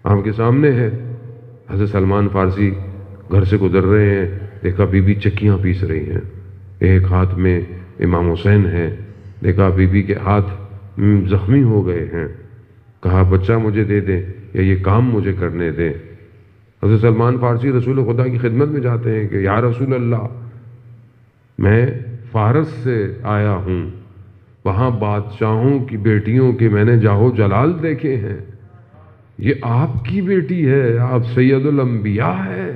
آپ کے سامنے ہے۔ حضرت سلمان فارسی گھر سے گزر رہے ہیں، دیکھا بی بی چکیاں پیس رہی ہیں، ایک ہاتھ میں امام حسین ہے، دیکھا بی بی کے ہاتھ زخمی ہو گئے ہیں، کہا بچہ مجھے دے دیں یا یہ کام مجھے کرنے دیں۔ حضرت سلمان فارسی رسول خدا کی خدمت میں جاتے ہیں کہ یا رسول اللہ، میں فارس سے آیا ہوں، وہاں بادشاہوں کی بیٹیوں کے میں نے جاہو جلال دیکھے ہیں، یہ آپ کی بیٹی ہے، آپ سید الانبیاء ہے،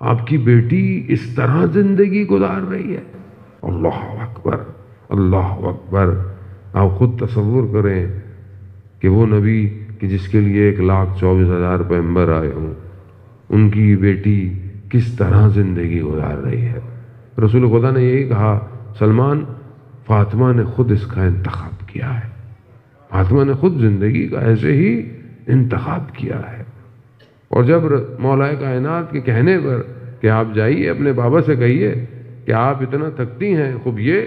آپ کی بیٹی اس طرح زندگی گزار رہی ہے۔ اللہ اکبر، اللہ اکبر۔ آپ خود تصور کریں کہ وہ نبی کہ جس کے لیے 1,24,000 پیغمبر آئے ہوں، ان کی بیٹی کس طرح زندگی گزار رہی ہے۔ رسول خدا نے یہی کہا سلمان، فاطمہ نے خود اس کا انتخاب کیا ہے، فاطمہ نے خود زندگی کا ایسے ہی انتخاب کیا ہے۔ اور جب مولا کائنات کے کہنے پر کہ آپ جائیے اپنے بابا سے کہیے کہ آپ اتنا تھکتی ہیں، خوب یہ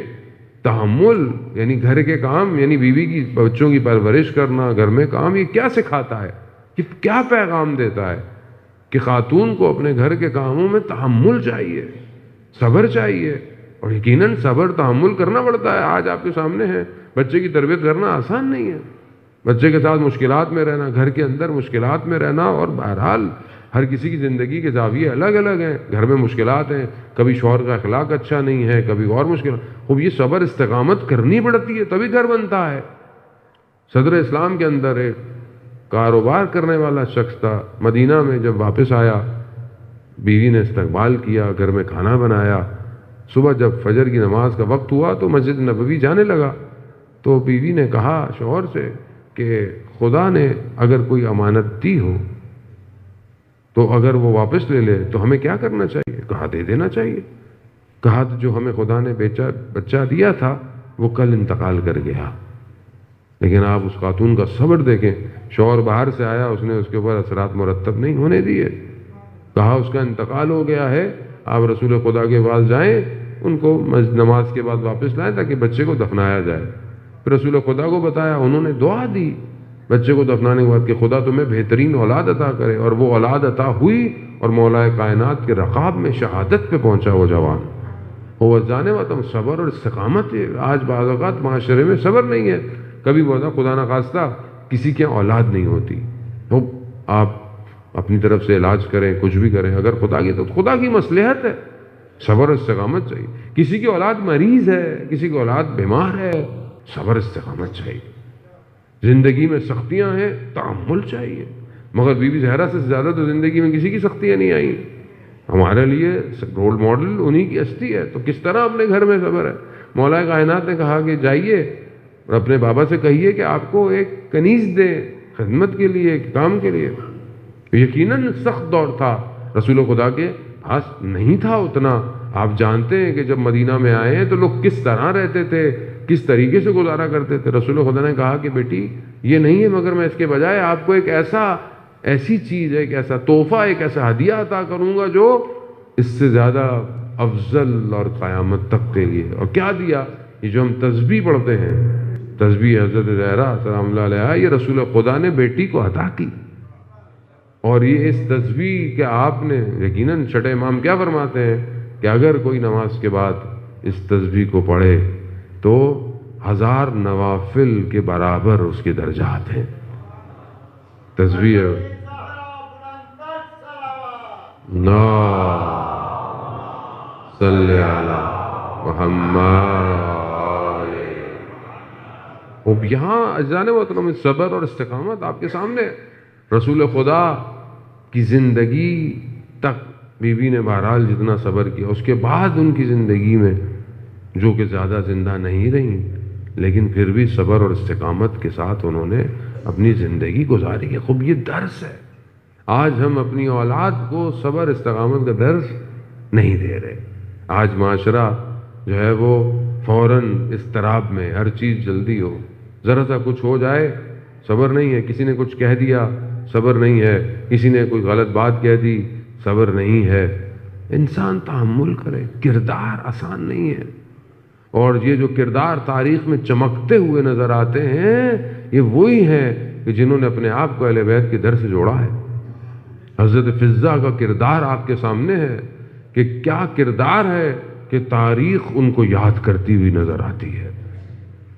تحمل یعنی گھر کے کام، یعنی بیوی کی بچوں کی پرورش کرنا، گھر میں کام، یہ کیا سکھاتا ہے، کہ کیا پیغام دیتا ہے کہ خاتون کو اپنے گھر کے کاموں میں تحمل چاہیے، صبر چاہیے، اور یقیناً صبر تحمل کرنا پڑتا ہے۔ آج آپ کے سامنے ہے، بچے کی تربیت کرنا آسان نہیں ہے، بچے کے ساتھ مشکلات میں رہنا، گھر کے اندر مشکلات میں رہنا، اور بہرحال ہر کسی کی زندگی کے زاویے الگ الگ ہیں، گھر میں مشکلات ہیں، کبھی شوہر کا اخلاق اچھا نہیں ہے، کبھی اور مشکلات، خوب یہ صبر استقامت کرنی پڑتی ہے تبھی گھر بنتا ہے۔ صدر اسلام کے اندر ایک کاروبار کرنے والا شخص تھا، مدینہ میں جب واپس آیا، بیوی نے استقبال کیا، گھر میں کھانا بنایا، صبح جب فجر کی نماز کا وقت ہوا تو مسجد نبوی جانے لگا، تو بیوی نے کہا شوہر سے کہ خدا نے اگر کوئی امانت دی ہو تو اگر وہ واپس لے لے تو ہمیں کیا کرنا چاہیے؟ کہا دے دینا چاہیے۔ کہا جو ہمیں خدا نے بچہ دیا تھا وہ کل انتقال کر گیا، لیکن آپ اس خاتون کا صبر دیکھیں، شوہر باہر سے آیا، اس نے اس کے اوپر اثرات مرتب نہیں ہونے دیے، کہا اس کا انتقال ہو گیا ہے، آپ رسول خدا کے پاس جائیں، ان کو نماز کے بعد واپس لائیں تاکہ بچے کو دفنایا جائے۔ پھر رسول خدا کو بتایا، انہوں نے دعا دی بچے کو دفنانے کے بعد کہ خدا تمہیں بہترین اولاد عطا کرے، اور وہ اولاد عطا ہوئی، اور مولا کائنات کے رقاب میں شہادت پہ پہنچا وہ جوان۔ وہ جانے تم صبر اور استقامت ہے۔ آج بعض اوقات معاشرے میں صبر نہیں ہے، کبھی بہت خدا نخواستہ کسی کے اولاد نہیں ہوتی، تو آپ اپنی طرف سے علاج کریں، کچھ بھی کریں، اگر خدا کی تو خدا کی مصلحت ہے، صبر اور استقامت چاہیے۔ کسی کی اولاد مریض ہے، کسی کی اولاد بیمار ہے، صبر استقامت چاہیے۔ زندگی میں سختیاں ہیں، تحمل چاہیے، مگر بی بی زہرا سے زیادہ تو زندگی میں کسی کی سختیاں نہیں آئیں، ہمارے لیے رول ماڈل انہی کی ہستی ہے، تو کس طرح اپنے گھر میں صبر ہے۔ مولا کائنات نے کہا کہ جائیے اور اپنے بابا سے کہیے کہ آپ کو ایک کنیز دے خدمت کے لیے، ایک کام کے لیے۔ یقیناً سخت دور تھا، رسول خدا کے پاس نہیں تھا اتنا۔ آپ جانتے ہیں کہ جب مدینہ میں آئے ہیں تو لوگ کس طرح رہتے تھے، کس طریقے سے گزارا کرتے تھے۔ رسول خدا نے کہا کہ بیٹی یہ نہیں ہے، مگر میں اس کے بجائے آپ کو ایک ایسی چیز ہے، ایک ایسا تحفہ، ایک ایسا ہدیہ عطا کروں گا جو اس سے زیادہ افضل اور قیامت تک کے لیے۔ اور کیا دیا؟ یہ جو ہم تسبیح پڑھتے ہیں، تسبیح حضرت زہرا سلام اللہ علیہا، یہ رسول خدا نے بیٹی کو عطا کی، اور یہ اس تسبیح کہ آپ نے یقیناً چھٹے امام کیا فرماتے ہیں کہ اگر کوئی نماز کے بعد اس تسبیح کو پڑھے تو 1000 نوافل کے برابر اس کے درجات ہیں۔ تسبیح نا صلی علی محمد۔ اب یہاں اجزان محترم صبر اور استقامت آپ کے سامنے، رسول خدا کی زندگی تک بی بی نے بہرحال جتنا صبر کیا، اس کے بعد ان کی زندگی میں جو کہ زیادہ زندہ نہیں رہیں، لیکن پھر بھی صبر اور استقامت کے ساتھ انہوں نے اپنی زندگی گزاری ہے۔ خوب یہ درس ہے، آج ہم اپنی اولاد کو صبر استقامت کا درس نہیں دے رہے۔ آج معاشرہ جو ہے وہ فوراً اضطراب میں، ہر چیز جلدی ہو، ذرا سا کچھ ہو جائے صبر نہیں ہے، کسی نے کچھ کہہ دیا صبر نہیں ہے، کسی نے کوئی غلط بات کہہ دی صبر نہیں ہے۔ انسان تحمل کرے، کردار آسان نہیں ہے، اور یہ جو کردار تاریخ میں چمکتے ہوئے نظر آتے ہیں یہ وہی ہیں کہ جنہوں نے اپنے آپ کو اہل بیت کے در سے جوڑا ہے۔ حضرت فضہ کا کردار آپ کے سامنے ہے کہ کیا کردار ہے کہ تاریخ ان کو یاد کرتی ہوئی نظر آتی ہے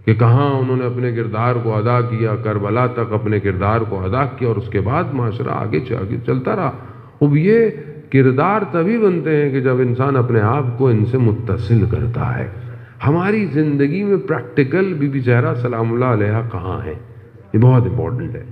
کہ کہاں انہوں نے اپنے کردار کو ادا کیا، کربلا تک اپنے کردار کو ادا کیا، اور اس کے بعد معاشرہ آگے چلتا رہا۔ اب یہ کردار تبھی بنتے ہیں کہ جب انسان اپنے آپ کو ان سے متصل کرتا ہے۔ ہماری زندگی میں پریکٹیکل بی بی زہرا سلام اللہ علیہا کہاں ہے؟ یہ بہت امپورٹنٹ ہے۔